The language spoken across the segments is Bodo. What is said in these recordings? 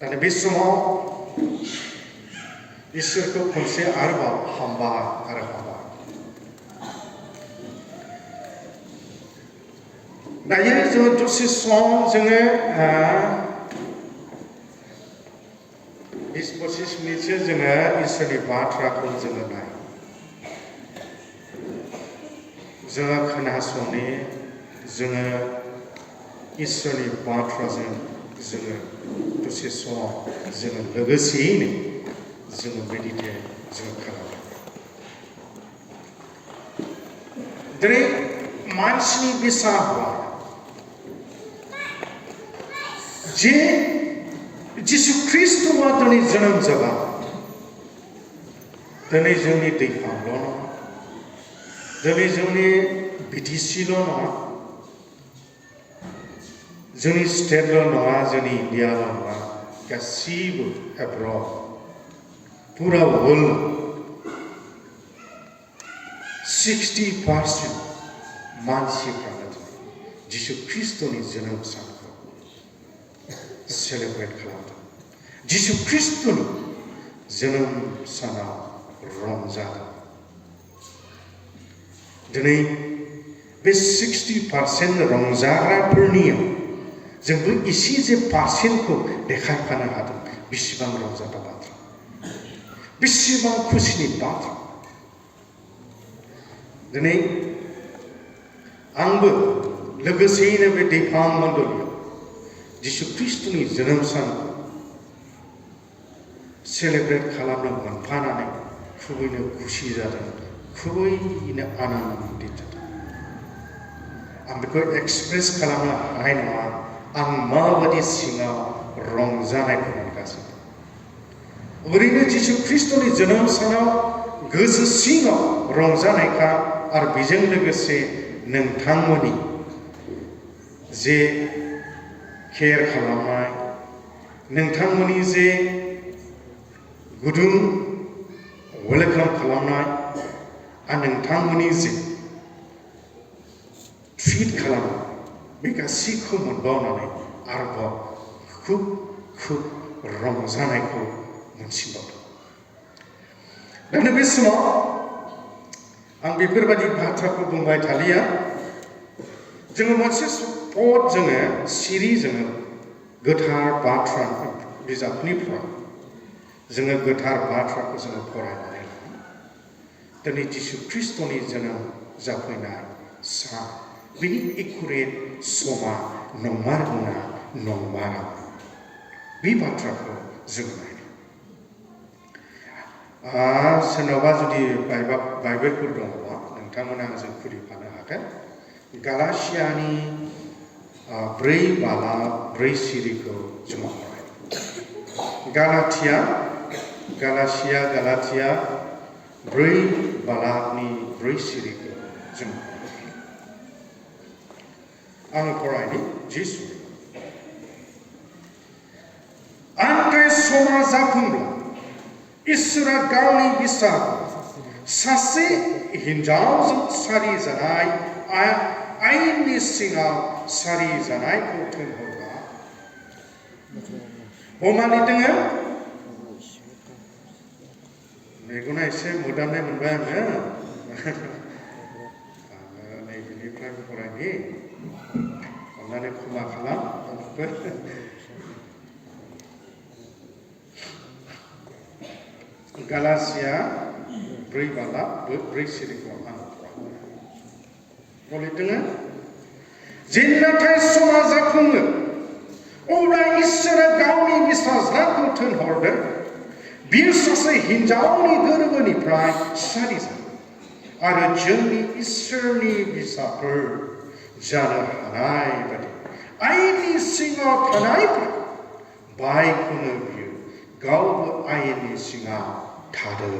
दानि बे समाव इसोरखौ खनसे आरोबाव हामबाय आरो हामबाय। दायो जोङो दसे सम जोङो 20-25 मिनिटसो जोङो इसोरनि बाथ्राखौ जोङो नाय जोङो खोनासंनि जोङो इसोरनि बाथ्राजों जोङो दसे सम जोङो लोगोसेयैनो जोङो मेडिटेट जोङो खालामो। दिनै मानसिनि बिसाहा जे जिसु ख्रिस्ट'आ दिनै जोनोम जाबाय। दिनै जोंनि दैखांल' नङा, दिनै जोंनि बिटिसिल' नङा, जोंनि स्टेटल' नङा, जोंनि इन्डियाल' नङा, गासिबो एब्रड पुरा वर्ल्ड 60% मानसिफ्रानो जिसु ख्रिस्ट'नि जोनोम सानखौ सेलेब्रेट खालामदों। जिसु ख्रिस्ट'नि जोनोम सानाव रंजादों। दिनै बे 60% रंजाग्राफोरनियाव जोंबो एसे जे पारसेन्टखौ देखायफानो हादों। बेसेबां रंजाथाव बाथ्रा, बेसेबां खुसिनि बाथ्रा। दिनै आंबो लोगोसेयैनो बे दैखां मण्डलियाव जिसु ख्रिस्ट'नि जोनोम सानखौ सेलेब्रेट खालामनो मोनफानानै खुबैनो खुसि जादों, खुबैनो आनन्दित जादों। आं बेखौ एक्सप्रेस खालामनो हानाय नङा आं माबायदि सिङाव रंजानायखौ मोनगासिनो। ओरैनो जिसु ख्रिस्ट'नि जोनोम सानाव गोसो सिङाव रंजानायखा आरो बेजों लोगोसे नोंथांमोननि जे केयार खालामनाय, नोंथांमोननि जे गुदुं वेलकाम खालामनाय आरो नोंथांमोननि जे ट्रिट खालामनाय, बे गासैखौ मोनबावनानै आरोबाव खुब रंजानायखौ मोनसिनबावदों। दा बे समाव आं बेफोरबायदि बाथ्राखौ बुंबाय थालिया। जोङो मोनसे स्पट जोङो सिरि जोङो गोथार बाथ्रा बिजाबनिफ्राय जोङो गोथार बाथ्राखौ जोङो फरायनानै लायो। दिनै जिसु ख्रिस्ट'नि जोनोम जाफैनाय सान, बिनि एकुरेट समा नंमारगौना नंमारा, बे बाथ्राखौ जों नायनो। सोरनावबा जुदि बाइबेलफोर दङबा नोंथांमोना आंजों खुलिफानो हागोन। गालासियानि 4:4 सिरिखौ जों फरायो। गालाथिया 4:4 सिरिखौ जों आं फरायनि। जिसु आंनिफ्राय समा जाफुंब्ला इसोरा गावनि बिसाखौ सासे हिन्जावजों सारि जानाय आयेननि सिङाव सारि जानायखौ थिनहरबाय। बमानि दोङो मेगना एसे मोदामनाय मोनबाय आङो। नैबेनिफ्राय फरायनि, अन्नानै क्षमा खालाम। गालासिया 4:4 सिरिखौ आं फरायदों। जे नाथाय समा जाफुङो अब्ला इसोरा गावनि बिसाज्लाखौ थिनहरदों। बियो सासे हिन्जावनि गोरबोनिफ्राय सारि जागोन आरो जोंनि इसोरनि बिसाफोर जानो हानाय बायदि आयेननि सिङाव थानायफोरा बायखौनो बियो गावबो आयेननि सिङाव थादों।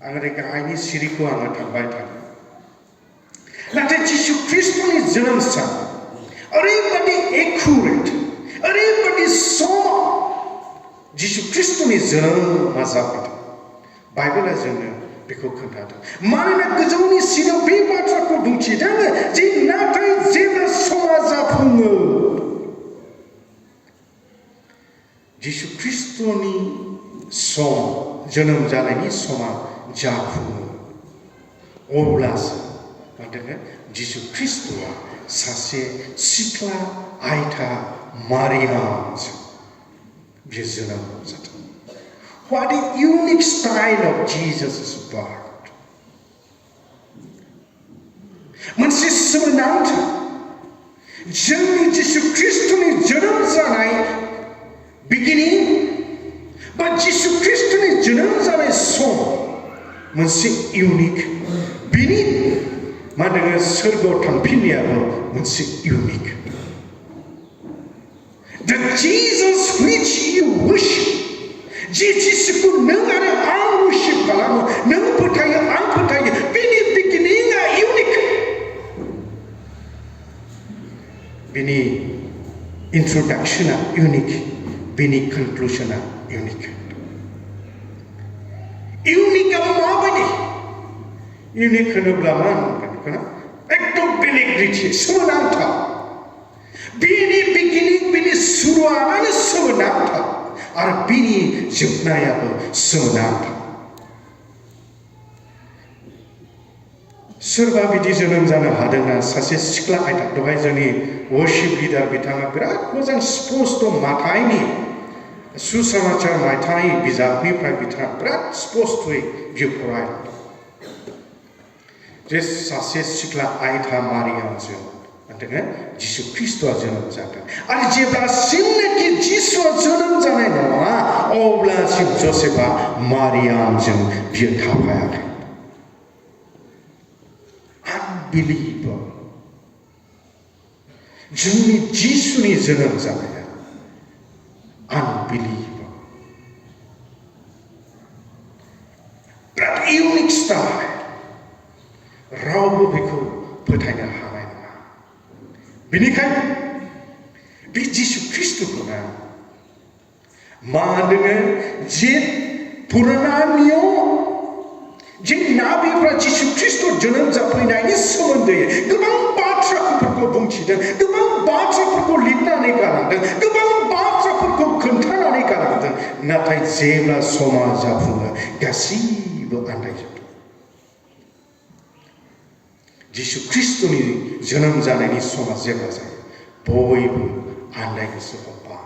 आङो गाहायनि सिरिखौ आङो थांबाय थादों। नाथाय जिसु ख्रिस्ट'नि जोनोम सान ओरैबायदि एकुरेट, ओरैबायदि समाव जिसु ख्रिस्ट'नि जोनोमा जाफैदों। बाइबेला जोंनो बेखौ खोन्थादों। मानोना गोजौनि सिङाव बे बाथ्राखौ बुंथिदों जे नाथाय जेब्ला समा जाफुङो जोनोम जानायनि समा जाफुङो अब्लासो जिसु ख्रीष्टआ सासे सिख्ला आयथा मारियामजों बियो जोनोम जादों। What a unique style of Jesus' birth. मोनसे सोमोनांथाव जोंनि जिसु ख्रीष्टनि जोनोम जानाय beginning बा जिसु ख्रीष्टनि जोनोम जानाय सम मोनसे unique बिनि मानोना सोरगोआव थांफिननायाबो मोनसे unique. The Jesus which you worship, जिसुखौ नों आरो आं worship खालामो, नों फोथायो आं फोथायो, बिनि beginning-आ unique. बिनि introduction-आ unique, बिनि conclusion-आ unique. Unique-आ माबायदि? Unique होनोब्ला मा होनगोन? एकदम बेलेग रीति सोमोनांथाव। बिनि beginning, बिनि सुरुआनो सोमोनांथाव आरो बिनि जोबनायाबो सोमोनांथाव। सोरबा बिदि जोनोम जानो हादोंना सासे सिख्ला आयथा दहाय जोंनि वर्शिप लिडार बिथाङा बिराद मोजां स्पष्ट माथाइनि सुसमाचार मायथाइ बिजाबनिफ्राय बिथाङा बिराद स्पष्टयै बियो फरायदों जे सासे सिख्ला आयथा मारियामजों जिसु ख्रीष्टआ जोनोम जादों आरो जेब्लासिमनाखि जिसुआ जोनोम जानाय नङा अब्लासिम जसेफआ मारियामजों बियो थाफायाखै। Unbelievable. जोंनि जिसुनि जोनोम जानाया unbelievable. बिराद unique style. रावबो बेखौ फोथायनो हानाय नङा। बेनिखायनो बे जिसु ख्रीष्टखौना मा होनदों जे पुराना नियम जे नाबिफ्रा जिसु ख्रीष्ट जोनोम जाफैनायनि सोमोन्दै गोबां बाथ्राफोरखौ बुंथिदों, गोबां बाथ्राफोरखौ लिरनानै गालांदों, गोबां बाथ्राफोरखौ खोन्थानानै गालांदों, नाथाय जेब्ला समा जाफुङो गासैबो आन्दायजोबदों। जिसु ख्रीष्टनि जोनोम जानायनि समा जेब्ला जायो बयबो आन्दायनोसो हमबाय।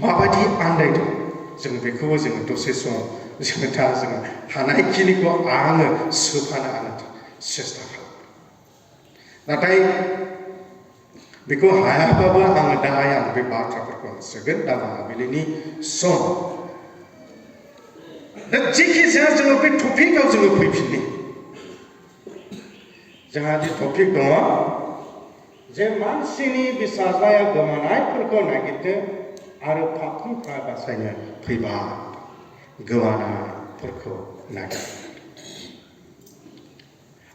माबायदि आन्दायदों जों बेखौबो जोङो दसे सम जोङो दा जोङो हानायखिनिखौ आङो सोफानो हानो सेस्था खालामो। नाथाय बेखौ हायाबाबो आङो दाहाय आं बे बाथ्राफोरखौ सोगोन दा मोनाबिलिनि सम। दा जेखि जाया जोङो बे टपिकआव जोङो फैफिननि। जोंहा जे टपिक दङ जे मानसिनि बिसाजाया गोमानायफोरखौ नागिरदों आरो पापनिफ्राय बासायनो फैबाय गोमानायफोरखौ नागिर।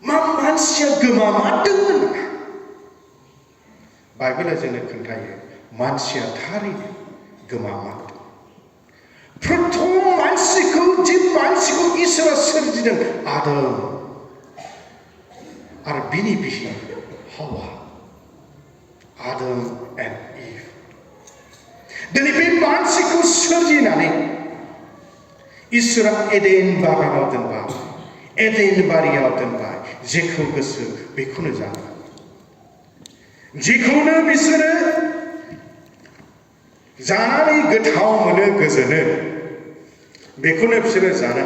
मा मानसिया गोमामारदोंमोन? बाइबेला जोंनो खोन्थायो मानसिया थारैनो गोमामारदों। प्रथम मानसिखौ जे मानसिखौ इसोरा सोरजिदों आदम आरो बिनि बिसि हावा, आदम एन्ड इभ। दिनै बे मानसिखौ सोरजिनानै इसोरा एडेन बागानाव दोनबाय, एडेन बारियाव दोनबाय, जेखौ गोसो बेखौनो जानो, जेखौनो बिसोरो जानानै गोथाव मोनो गोजोनो बेखौनो बिसोरो जानो।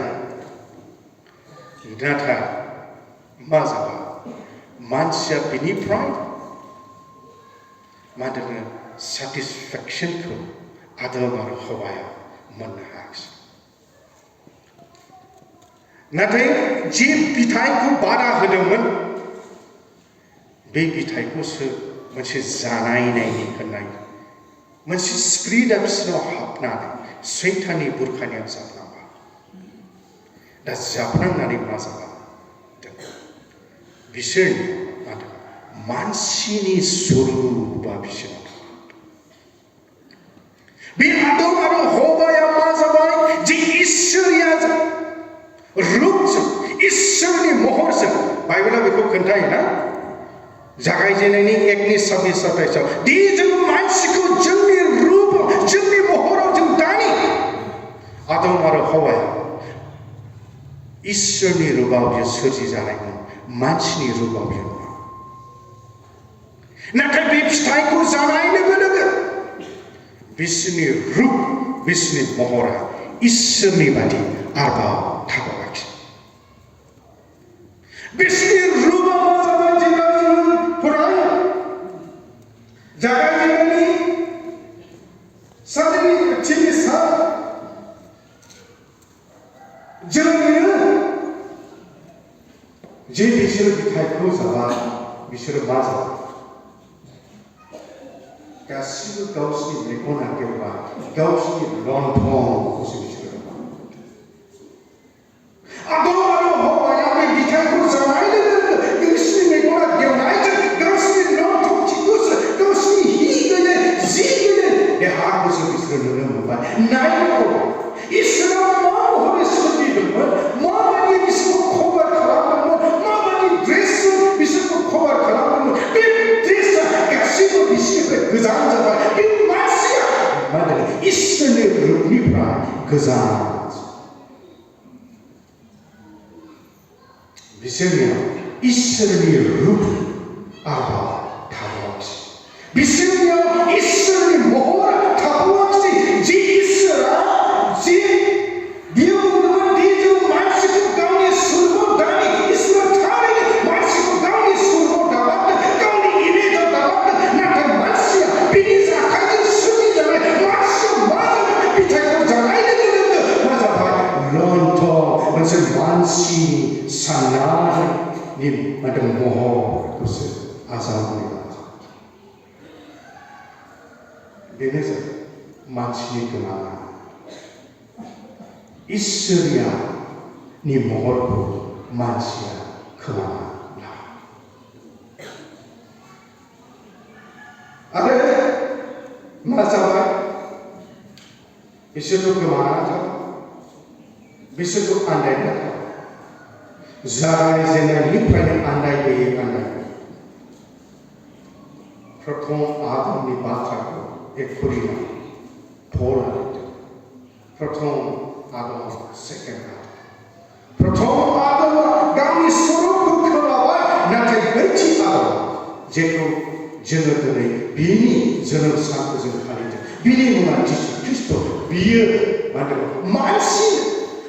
नाथाय मा जाबाय मानसिया बिनिफ्राय मा होनो सेटिसफेक्सनखौ आदम आरो हवाया मोननो हायाखिसै। नाथाय जे बिथाइखौ बादा होदोंमोन बे बिथाइखौसो मोनसे जानायनायनि होननाय मोनसे स्पिरिटआ बिसोरनाव हाबनानै सैताननि बुरखायनायाव जाफ्लांबाय। दा जाफ्लांनानै मा जाबाय बिसोरनि मानसिनि स्वरुपआ बिसोरनाव बे आदम आरो हवाया मा जाबाय जे इसोरिया रूपजों इसोरनि महरजों बाइबेला बेखौ खोन्थायो ना जागायजेननायनि 1:26-27 दि जों मानसिखौ जोंनि रूप जोंनि महराव जों दानि आदम आरो हौवाया इसोरनि रूपाव बियो सोरजिजानायमोन, मानसिनि रूपाव बियो नङा। नाथाय बे फिथाइखौ जानाय लोगो लोगो बिसोरनि रूप, बिसोरनि महरा इसोरनि बादि आरोबाव थाबावाखै। बिसोरनि रूपा मा जाबाय? जेब्ला जों फरायो जागायजेननायनि सारिनि थिनि सा जों नुयो जे बिसोर फिथाइखौ जाबाय, बिसोरो मा जाबाय? गासिबो गावसिनि मेगना गेवबाय, गावसिनि लन्थंखौसो बिसोरो जाबाय। आदम आरो हौवाया बे फिथाइखौ जानाय लोगो लोगो गावसिनि मेगना गेवनायजों गावसिनि लन्थंथिखौसो, गावसिनि हि गैयै, जि गैयै देहाखौसो बिसोरो नुनो मोनबाय, नायनो मोनबाय। इसोरा मा महरै सोरजिदोंमोन, माबायदि बिसोरखौ कभार खालामदोंमोन, माबायदि ड्रेसजों बिसोरखौ कभार खालामदोंमोन, बे ड्रेसआ गासिबो बिसोरनिफ्राय गोजान जाबाय। बे मानसिया मा होनो इसोरनि रूपनिफ्राय गोजान। बिसोरनियाव इसोरनि रूप आरोबाव थाबावाखै, बिसोरनियाव इसोरनि महर थाबावाखै। जे इसोरा जे बियो बुंदोंमोन दि जों मानसिखौ गावनि सुरखौ दानि, इसोरा थारैनो मानसिखौ गावनि सुरखौ दाबादों, गावनि इमेजाव दाबादों। नाथाय मानसिया बिनि आखाइजों सोरजिजानाय मानसिया मा जाबाय? फिथाइखौ जानाय लोगो लोगो मा जाबाय? लन्थं, मोनसे मानसिनि साननायनि महरखौसो आजावनानै लाबाय। बेनो जाबाय मानसिनि गोमानाय। इसोरनि महरखौ मानसिया खोमाना लाबाय। आरो मा जाबाय? बिसोरखौ गोमाना जाबाय, बिसोरखौ आन्दायना जाबाय। जागायजेननायनिफ्रायनो आन्दायबोयै आन्दायबोयै प्रथम आदमनि बाथ्राखौ एखुरिया फरायदों। प्रथम आदम, सेकेन्ड आदम। प्रथम आदमआ गावनि स्वरूपखौ खोमाबाय, नाथाय नैथि आदम जेखौ जोङो दिनै बिनि जोनोम सानखौ जों फालिदों, बिनि मुङा जिसु ख्रीष्ट। बियो मा होनो मानसि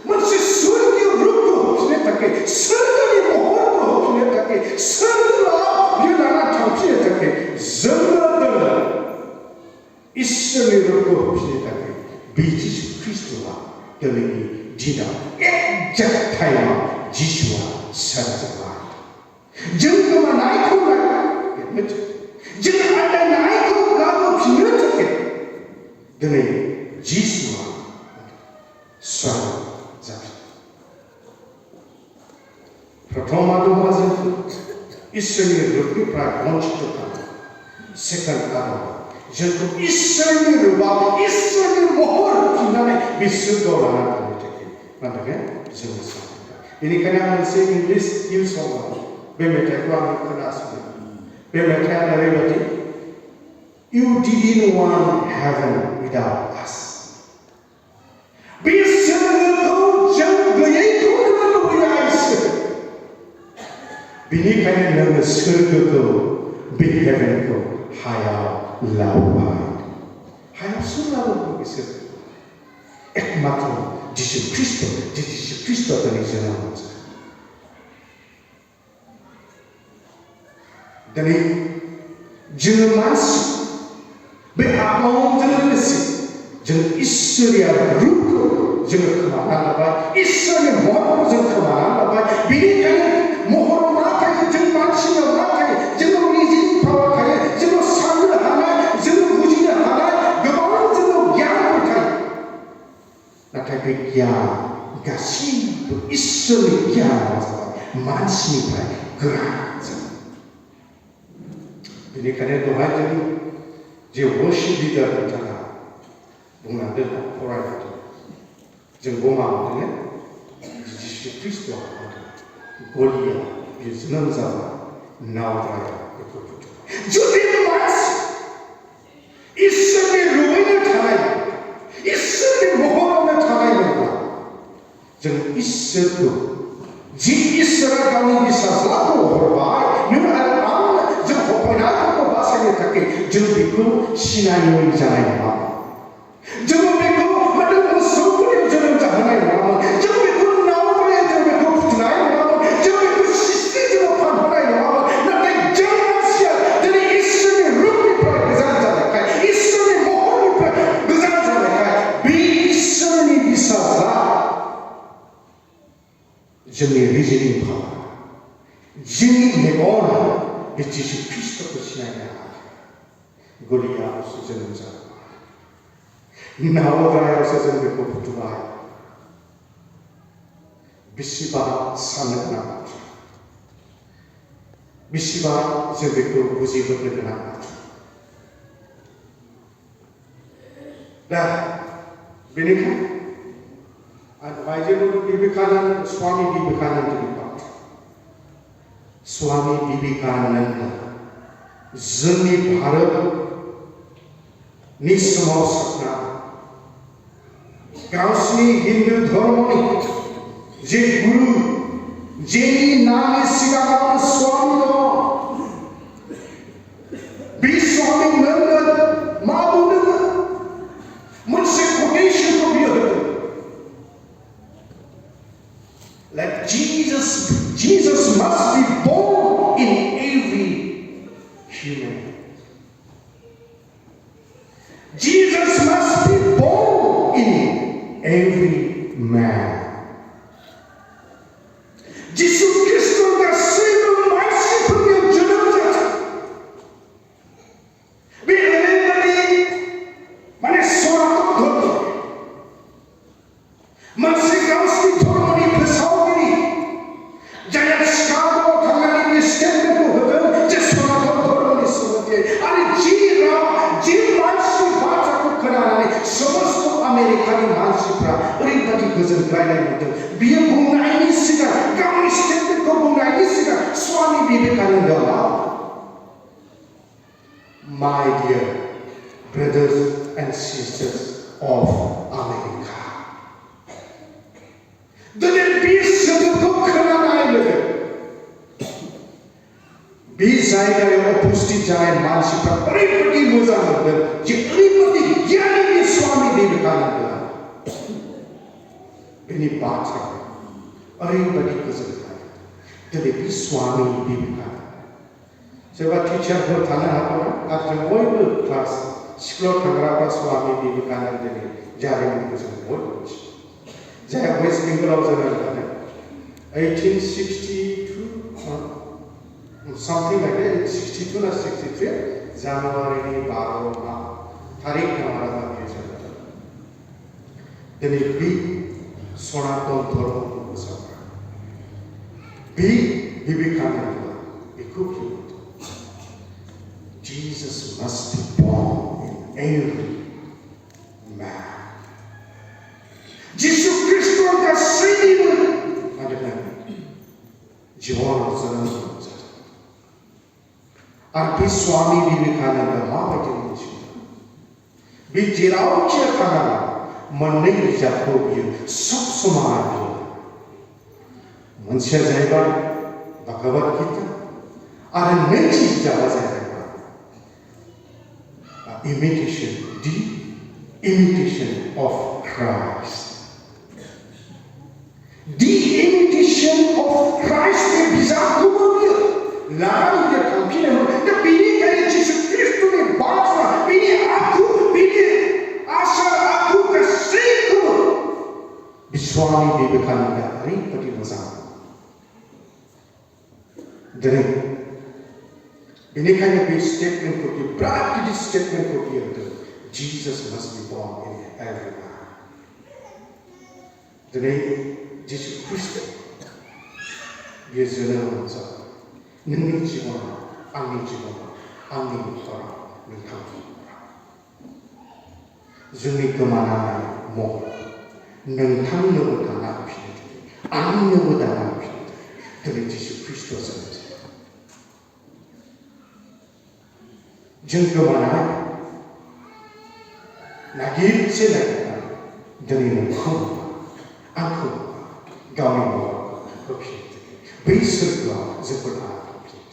मोनसे स्वर्गीय रूपखौ होफिननो थाखाय, सोरगोनि महरखौ होफिननो थाखाय, सोरगोआव बियो लाना थांफिननो थाखाय जोंनो दिनै इसोरनि रूपखौ होफिननो थाखाय बे जिसु ख्रीष्टआ दिनैनि दिनाव एक्जेक्ट टाइमाव जिसुआ सोरजिबाय। जों गोमानायखौ नागिरनो थाखाय, जों आन्दायनायखौ लाबोफिननो थाखाय दिनै जिसुआ स्वर्ग जाफिनबाय। प्रथम आदमआ जोंखौ इसोरनि रूपनिफ्राय बन्चित खालामो। सेकेन्ड आदमआ जोंखौ इसोरनि रूपाव, इसोरनि महर होफिननानै बे सोरगोआव लाना थांनो थाखाय मा होनो जोङो सानबाय। बेनिखायनो आं मोनसे इंलिश हिल सं बे मेथाइखौ आं खोनासङो। बे मेथाइआ ओरैबायदि, You didn't want heaven without us. बे सोरगोखौ जों गैयैखौ लुबैया इसोर। बेनिखायनो नोङो सोरगोखौ, बे हेभेनखौ हायाव लाबोबाय। हायाव सोर लाबोखो बिसोर? एकमात्र जिसु ख्रीष्ट। जिसु ख्रीष्टआ दिनै जोनोम मोनबाय। दिनै जोङो मानसि, बे आदमजों लोगोसे जों इसोरिया रूपखौ जोङो खोमाना लाबाय, इसोरनि महरखौ जों खोमाना लाबाय। बेनिखायनो महराव मा थायो? जों मानसिनाव मा थायो? जोंनाव रिजनिं पावार थायो, जोंनाव साननो हानाय, जोङो बुजिनो हानाय गोबां जोंनाव गियानफोर थायो। नाथाय बे गियान गासिबो इसोरनि गियाना जाबाय मानसिनिफ्राय गोरा जाबाय। बेनिखायनो दहाय जों जे वर्शिप लिडार बिथाङा बुंलांदों, फरायलांदों, जों गमा मोनदों जिसु ख्रीष्टआ गलियाव बियो जोनोम जाबाय, नावद्राया बेखौ जुदि मानसि इसोरनि रुबैनो थानाय इसोरखौ जि इसोरा गावनि फिसाज्लाखौ हरबाय नों आरो आं जों हरफायनायफोरखौ बासायनो थाखाय जों बेखौ सिनायै जानाय नङा जों बेखौ माने मोसौफोरनि जोनोम जाहोनाय नङामोन जों बेखौ नावद्रायै जों बेखौ फुथुनाय नङामोन जों बेखौ सिस्रि जों फानहरनाय नङामोन नाथाय जों मानसिया दिनै इसोरनि रुपनिफ्राय गोजान जानायखाय इसोरनि महरनिफ्राय गोजान जानायखाय बे इसोरनि फिसाज्ला जोंनि रिजनिं पावार जोंनि मेगन बे जिसु ख्रिस्ट'खौ सिनायनो हायाखै गलियावसो जोनोम जाबाय नावद्रायावसो जों बेखौ फुथुबाय बेसेबा साननो गोनां बाथ्रा बेसेबा जों बेखौ बुजिहरनो गोनां बाथ्रा दा बेनिखायनो Swami Vivekananda Swami Vivekananda जोंनि भारतनि सोमावसारग्रा गावसिनि हिन्दु धर्मनि जे गुरु जेनि नामनि सिगाङाव स्वामी दङ बे स्वामीमोननो मा बुंदोंमोन मोनसे quotationखौ बियो होदों Like Jesus must be born in every human. Jesus must be born in every man. Jisu Kristo गासैबो मानसिफोरनि जोनोम जाथों बे ओरैबायदि माने सनातन धर्म मोनसे गावसिनि धर्मनि फोसावगिरि जायहा सिगाङाव थांनानै बे स्टेटमेन्टखौ होदों जे सनातन धर्मनि सोमोन्दै आरो जि मानसिनि बाथ्राखौ खोनानानै समस्त आमेरिकानि मानसिफ्रा ओरैबायदि गोजोनग्लायनाय मोनदों बियो बुंनायनि सिगां गावनि स्टेटमेन्टखौ बुंनायनि सिगां स्वामी विवेकानन्दआ My dear brothers and sisters of America दिनै बे सोदोबखौ खोनानाय लोगो बे जायगायाव उपस्थित जानाय मानसिफ्रा ओरैबायदि मोजां मोनदों जे ओरैबायदि गियानि बे स्वामी विवेकानन्दआ बेनि बाथ्राखौ ओरैबायदि गोजोननाय दिनै बे स्वामी विवेकानन्द सोरबा टिचारफोर थानो हागौ आरो जों बयबो क्लास स्कुलाव थांग्राफ्रा स्वामी विवेकानन्दनि जारिमिनखौ जों बयबो मिथियो जायहा वेस्ट बेंगलाव जोनोम जादों 1862 something like that 62 ना 63 जानुवारिनि 12 तारिख नामारा बियो जोनोम जादों दिनै बे सनातन धर्मखौ फोसावग्रा बे विवेकानन्दआ बेखौ बुंदों Jesus must be born in every man Jisu Kristo गासैनिबो जिउआव जोनोम जादों आरो बे स्वामी विवेकानन्दआ माबायदि मोनथियो बे जेरावखि थाङा मोननै बिजाबखौ बियो सब समाय बियो मोनसेया जाहैबाय भगवद गीता आरो नैथि बिजाबा जाहैबाय imitation the imitation of Christ The imitation of Christ के बिजाबखौबो बियो लानानै बियो थांफिनोमोन दा बेनिखायनो जिसु ख्रिस्ट'नि बाथ्रा बिनि आखु बिनि आशा आखु गासैखौबो स्वामी विवेकानन्दआ ओरैबायदि मोजां दिनै बेनिखायनो बे स्टेटमेन्टखौ बियो बिराद गिदिर स्टेटमेन्टखौ बियो होदों Jesus must be born in every man दिनै जिसु ख्रिस्ट बियो जोनोम जाबाय नोंनि जिबनाव आंनि जिबनाव आंनि न'खराव नोंथांनि न'खराव जोंनि गोमानाय महर नोंथांनोबो दाना होफिननो थाखाय आंनोबो दाना होफिननो थाखाय दिनै जिसु ख्रिस्ट जोनोम जाबाय जों गोमानाय नागिरसे नागिरनानै दिनै नोंखौ आंखौ गावनि महरखौ होफिननो बै सोरगोआव जोंखौ लाना फैफिनो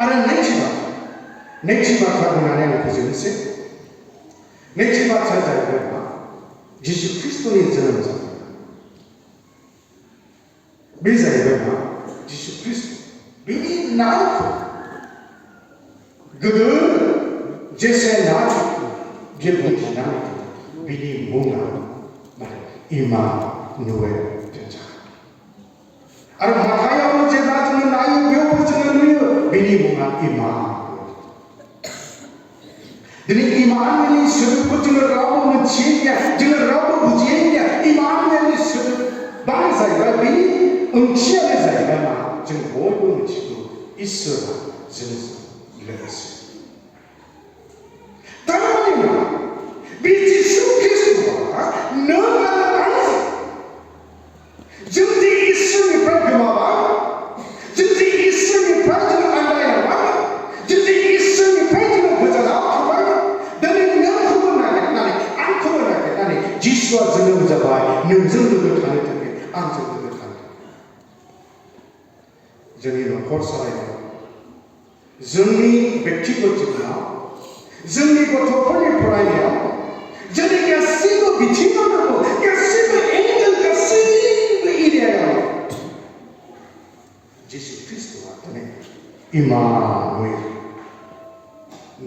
आरो नैथि बाथ्रा बुंनानै आं फोजोबनोसै नैथि बाथ्राया जाहैबाय मा जिसु ख्रिस्ट'नि जोनोम जानाय बे जाहैबाय मा जिसु ख्रिस्ट' बिनि नामखौ गोदो जेसे नाम बियो बुंथिनानै बिनि मुङा माने इमानुवेल दोनजागोन आरो माथायाव जेब्ला जोङो नायो बेयावबो जोङो नुयो बिनि मुङा इमानुवेल दिनै इमानुवेलनि सोदोबखौ जोङो रावबो मोनथियैया जोङो रावबो बुजियैया इमानुवेलनि सोदोबानो जाहैबाय बेनि ओंथियानो जाहैबाय मा जों बयबो मिथिगौ इसोरा जोंजों लोगोसे थारमाने मा बे जिसु ख्रिस्ट'आ नों आरो आंजों जों जे इसोरनिफ्राय गोमाबा जों जे इसोरनिफ्राय जों आन्दायलांबा जों जे इसोरनिफ्राय जोङो गोजानाव थांबाय दिनै नोंखौबो नागिरनानै आंखौबो नागिरनानै जिसुआ जोनोम जाबाय नोंजों लोगो थानो थाखाय आंजों लोगो थानो थाखाय जोंनि न'खर सालायनायाव जोंनि बेक्तिगत जिबनाव जोंनि गथ'फोरनि फरायनायाव जोंनि गासैबो बिथिङावनो गासैबो एंगेल गासैबो एरियायाव जिसु ख्रिस्ट'आ दिनै इमानुवेल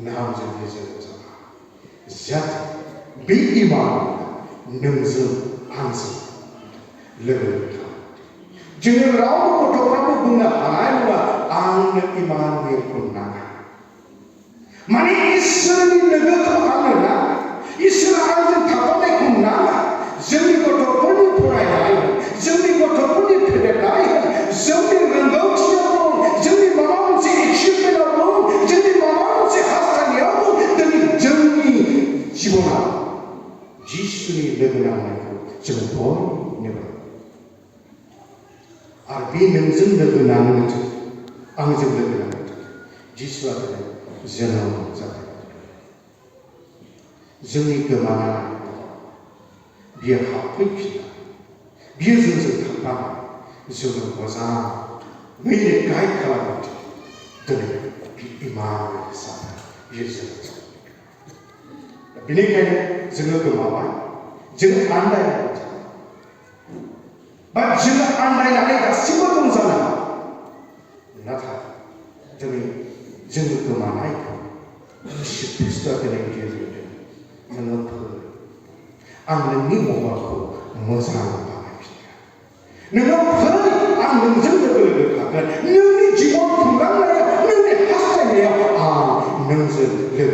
नामजों जोनोम जाबाय जाहाथे बे इमानुवेलआ नोंजों आंजों लोगो जोङो रावबो गथ'फ्राबो बुंनो हानाय नङा आंनो इमानुवेलखौ नाङा माने इसोरनि लोगोखौ आंनो नाङा इसोरा आंजों थाफानायखौ नाङा जोंनि गथ'फोरनि फरायनाय जोंनि गथ'फोरनि फेदेरनाय जोंनि रोंगौथियाव दं जोंनि माबा मोनसे एचिभमेन्टआव दं जोंनि माबा मोनसे हास्थायनायाव दं दिनै जोंनि जिबनाव जिसुनि लोगो नांनायखौ जों बयनोबो आरो बे नोंजों लोगो नांनो आंजों लोगो नांनो जिसुआ दिनै जोनोम जाबाय जोंनि गोमानाय बियो हाबफैफिनबाय बियो जोंजों थांफाबाय जोङो मोजाङैनो गाइड खालामनो दिनै इमानुवेल जाबाय बियो जोनोम जाबाय बेनिखायनो जोङो गोमाबाय जोङो आन्दायबाय बा जोङो आन्दायनानै दासिमबो दं जानो नाथाय दिनै जोङो गोमानायखौ जिसु ख्रिस्ट'आ दिनै गेलेदों नोङो फोर आं नोंनि महरखौ मोजां बानायफिनगोन नोङो फै आं नोंजों लोगो लोगो थागोन नोंनि जिबन खुंलांनायाव नोंनि हास्थायनायाव आं नोंजों लोगो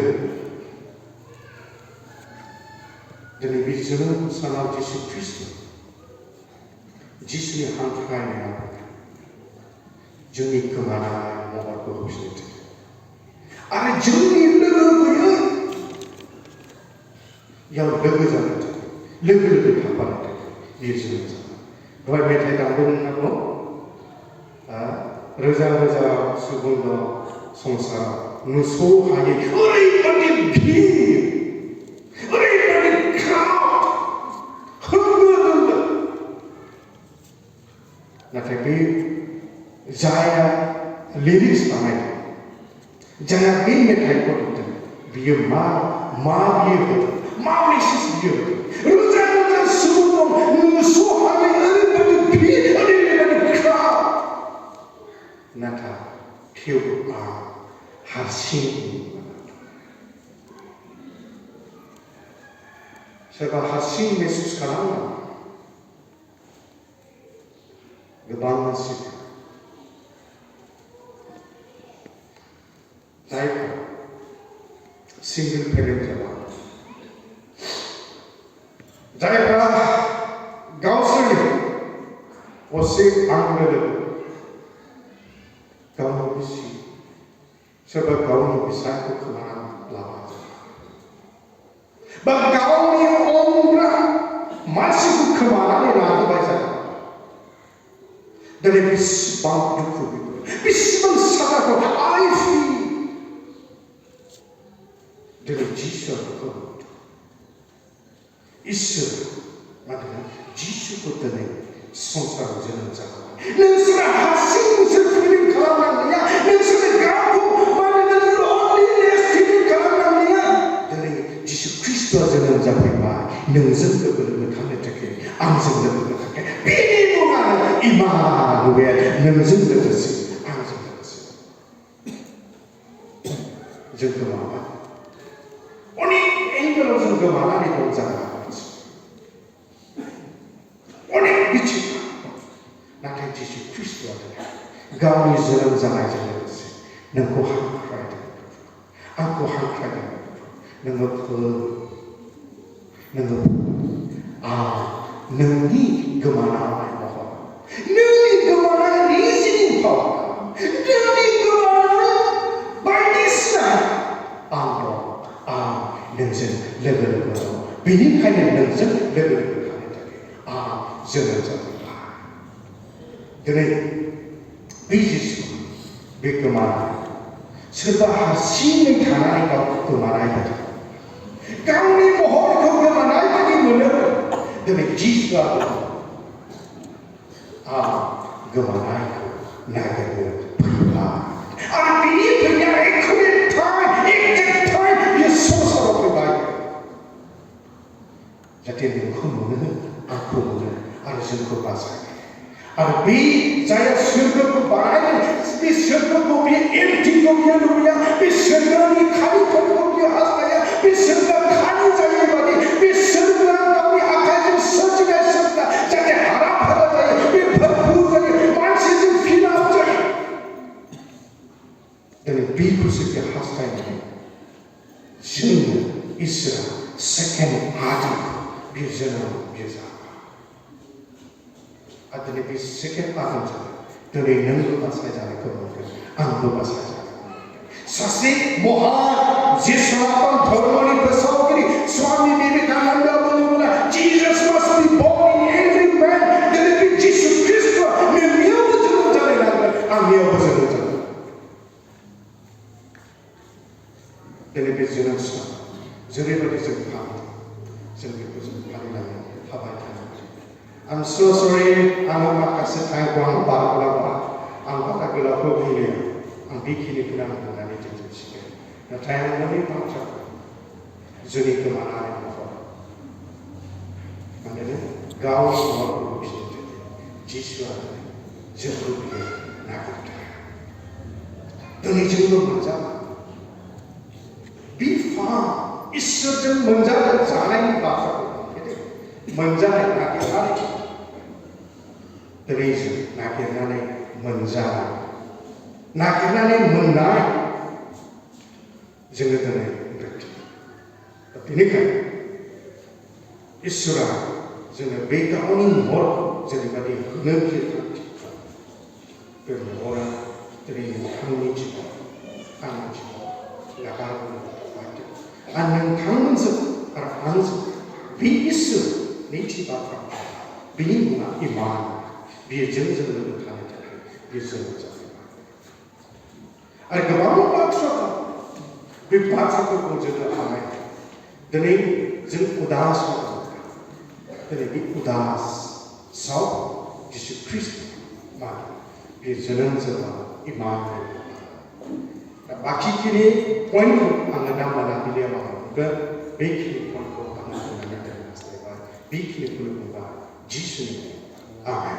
दिनै बे जोनोम सानाव जिसु ख्रिस्ट' जिसुनि हांख्रायनायाव जोंनि गोमानाय महरखौ होफिननो आरो जोंनि लोगो गैयैयाव लोगो जानो थाखाय लोगो थाफानो थाखाय बियो जोनोम जाबाय दहाय मेथाइ दामदोंमोन नांगौ रोजा रोजा सुबुं दं संसाराव नुस'हायै ओरैबादि भिर ओरैबादि क्राउड होंगो दोंगो नाथाय बे जाया लिरिक्स बानायदों जाया बे मेथाइखौ होदों बियो मा बियो होदों मा मेसेज बियो होदों रोजा रोजा सुबुं दं नुस'हायै ओरैबादि भिर ओरैबादि क्राउड नाथाय थेवबो आं हारसिं सोरबा हारसिं मेसेज खालामो गोबां मानसिफोर जायफोरा सिंगल पेरेन्ट जाबाय जायफोरा गावसोरनि असे आंगो लोगो गावनि बिसि सोरबा गावनि बिसायखौ खोमानानै लाबाय बा गावनि अनग्रा मानसिखौ खोमानानै लाबोबाय जादों दिनै बेसेबां दुखु बेसेबां सादाखौ आइ फिल दिनै जिसुआ बेखौ इसोर मानोना जिसुखौ दिनै संसाराव जोनोम जाबाय नोंसोर हारसिं नोंसोर फिलिम खालामनांलिया नोंसोर गावखौ मानोना लनलिनेस फिलिम खालामनांलिया दिनै जिसु ख्रीष्टआ जोनोम जाफैबाय नोंजों लोगो लोगो थानो थाखाय आंजों लोगो लोगो थाखाय बेनि मुङानो इमानुएल नोंजों लोगोसे आंजों लोगोसे जों गोमाबाय अनेक एंगेलाव जों गोमानानै दं जानो हागौ अनेक बिथिं नाथाय जिसु ख्रीष्टआ गावनि जोनोम जानायजों लोगोसे नोंखौ हांख्रायदों आंखौ हांख्रायदों नोङो नोंनि गोमानाय महर नोंनि गोमानाय निजिनि फाव नोंनि गोमानाय बायदिसिना आं दं आं नोंजों लोगो लोगो दं बेनिखायनो नोंजों लोगो लोगो थानो थाखाय आं जोनोम जाबाय दिनै बे जिसु बे गोमानाय सोरबा हारसिङै थानानै गावखौ गोमानाय बायदि गावनि महरखौ गोमानाय बायदि मोनो दिनै जिसुआ आं गोमानायखौ नागिरनो फैबाय आरो बिनि फैनाया एक्जेक्ट टाइम बियो संसाराव फैबाय जाहाथे नोंखौ मोनो आंखौ मोनो आरो जोंखौ बासायो आरो बे जाय सोरगोखौ बानायदों बे सोरगोखौ बे एम्प्टिखौ बियो लुबैया बे सोरगोनि खालिफोरखौ बियो हास्थाया बे सोरगोआ खालि जायो बादि बे सोरगोआ गावनि आखाइजों सोरजिनाय सोरगोआ जाहाथे हारा फारा जायो बे फवरबु जायो मानसिजों फिलाप जायो दिनै बेखौसो बे हास्थायनानै जोंनो इसोरा सेकेन्ड आदम बियो जोनोम बियो जाबाय दिनै बे सेकेन्ड आदम जाबाय दिनै नोंबो बासायजानायखौ मोनगोन आंबो बासायजानायखौ मोनगोन सासे महान जिसनातन धर्मनि फोसावगिरि स्वामी विवेकानंदआ बुङोमोन Jesus must be born in every man दिनै बे जिसु ख्रीष्टआ नोंनियावबो जोनोम जानो नांगोन आंनियावबो जोनोम जानो दिनै बे जोनोम सान जेरैबायदि जों फालियो जों बेखौ जों फालिलांनो हाबाय थानांगोन I'm so sorry आङो माखासे टाइमखौ आं बारग'लांबाय आं बारा गोलावखौ बुंलिया आं बेखिनिखौनो आं बुंनानै दोनथ'सिगोन नाथाय आं मोननै बाथ्राखौ जोंनि गोमानाय महर मानोना गावनि महरखौ होफिननो थाखाय जिसुआ जोंखौ बियो नागिरदों दिनै जोंबो मोनजाबाय बिफा इसोरजों मोनजादों जानायनि बाथ्राखौ मोनजानाय नागिरनानै दिनै जों नागिरनानै मोनजानाय नागिरनानै मोननाय जोङो दिनै बेनिखायनो इसोरा जोङो बे गावनि महरखौ जेरैबायदि होनो थांखि बे महरा दिनै नोंथांनि जिउआव आंनि जिउआव लागानो आरो नोंथांमोनजों आरो आंजों बे इसोर नैथि बाथ्रा बिनि मुङा इमान बियो जोंजों लोगो थानो थाखाय बियो जोनोम जाफैबाय आरो गोबां बाथ्रा बे बाथ्राफोरखौ जोङो हानाय दिनै जों उदास दिनै बे उदासाव जिसु ख्रीष्ट मा बियो जोनोम जाबाय इमान दा बाखिखिनि पइन्टखौ आङो दा मोनाबिलियाव आङो बुंगोन बेखिनि पइन्टखौ आङो बुंनानै दोननो हास्थायबाय बेखिनिखौनो बुंबाय जिसुनि आमेन